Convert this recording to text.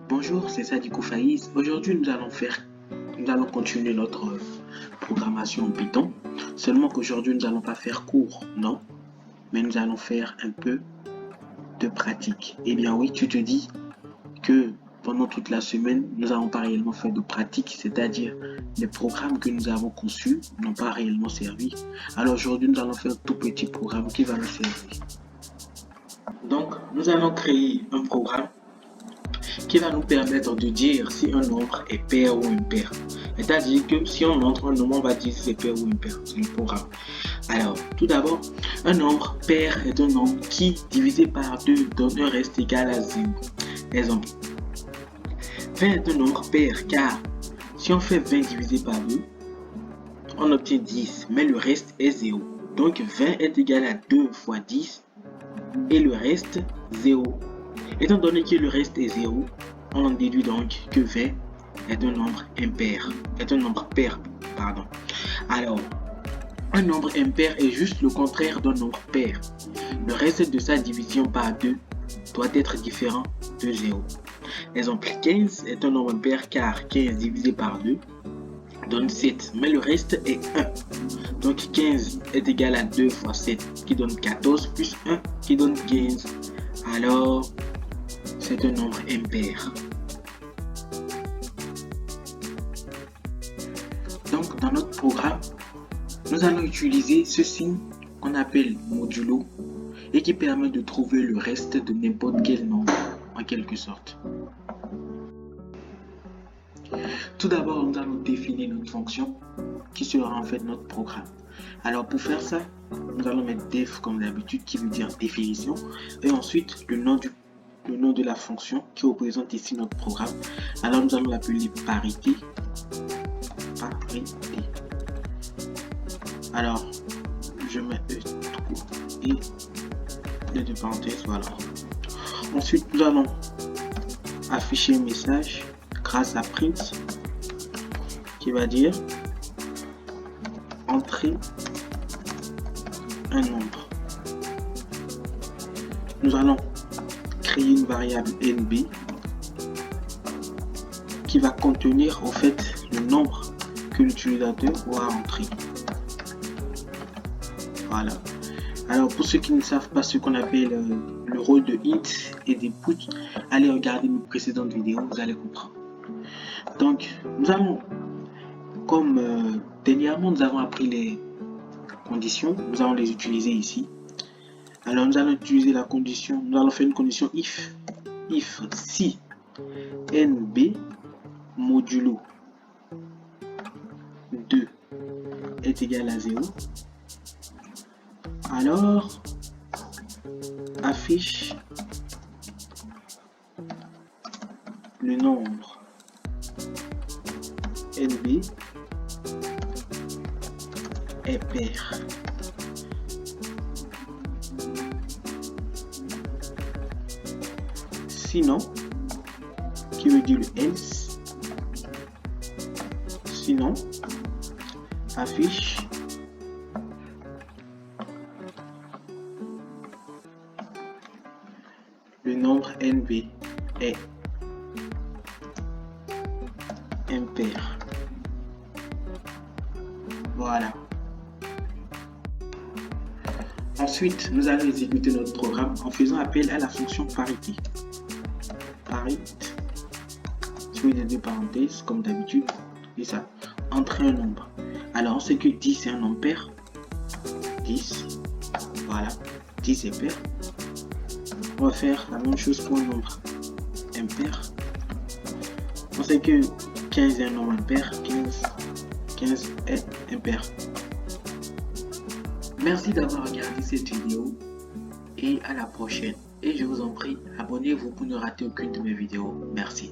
Bonjour, c'est Sadikou Faïz. Aujourd'hui, nous allons continuer notre programmation en Python. Seulement qu'aujourd'hui, nous n'allons pas faire cours, non, mais nous allons faire un peu de pratique. Eh bien oui, tu te dis que pendant toute la semaine, nous n'avons pas réellement fait de pratique, c'est-à-dire les programmes que nous avons conçus n'ont pas réellement servi. Alors aujourd'hui, nous allons faire un tout petit programme qui va nous servir. Donc, nous allons créer un programme qui va nous permettre de dire si un nombre est pair ou impair. C'est-à-dire que si on montre un nombre, on va dire si c'est pair ou impair. C'est le programme. Alors, tout d'abord, un nombre pair est un nombre qui, divisé par 2, donne un reste égal à 0. Exemple, 20 est un nombre pair car si on fait 20 divisé par 2, on obtient 10, mais le reste est 0. Donc 20 est égal à 2 fois 10 et le reste 0. Étant donné que le reste est 0, on en déduit donc que 20 est un nombre impair. Alors, un nombre impair est juste le contraire d'un nombre pair. Le reste de sa division par 2 doit être différent de 0. Exemple, 15 est un nombre impair car 15 divisé par 2 donne 7, mais le reste est 1. Donc 15 est égal à 2 fois 7 qui donne 14 plus 1 qui donne 15. Alors, c'est un nombre impair. Donc, dans notre programme, nous allons utiliser ce signe qu'on appelle modulo et qui permet de trouver le reste de n'importe quel nombre, en quelque sorte. Tout d'abord, nous allons définir notre fonction qui sera en fait notre programme. Alors, pour faire ça, nous allons mettre def comme d'habitude qui veut dire définition et ensuite le nom de la fonction qui représente ici notre programme. Alors nous allons l'appeler parité. Alors je mets et les deux parenthèses, voilà. Ensuite nous allons afficher un message grâce à print qui va dire entrer un nombre. Nous allons créer une variable nb qui va contenir au fait le nombre que l'utilisateur aura entré. Voilà. Alors pour ceux qui ne savent pas ce qu'on appelle le rôle de int et des puts, allez regarder mes précédentes vidéos, vous allez comprendre. Donc nous allons, comme dernièrement nous avons appris les conditions, nous allons les utiliser ici. Alors nous allons utiliser la condition, nous allons faire une condition if si nb modulo 2 est égal à 0, alors affiche le nombre nb est pair. Sinon, qui veut dire le else, sinon, affiche le nombre nb est impair. Voilà. Ensuite, nous allons exécuter notre programme en faisant appel à la fonction parité. Sur les deux parenthèses comme d'habitude, et ça, entrer un nombre. Alors on sait que 10 c'est un nombre pair, 10, voilà, 10 est pair. On va faire la même chose pour un nombre impair. On sait que 15 est un nombre impair, 15 est impair. Merci d'avoir regardé cette vidéo et à la prochaine. Et je vous en prie, abonnez-vous pour ne rater aucune de mes vidéos. Merci.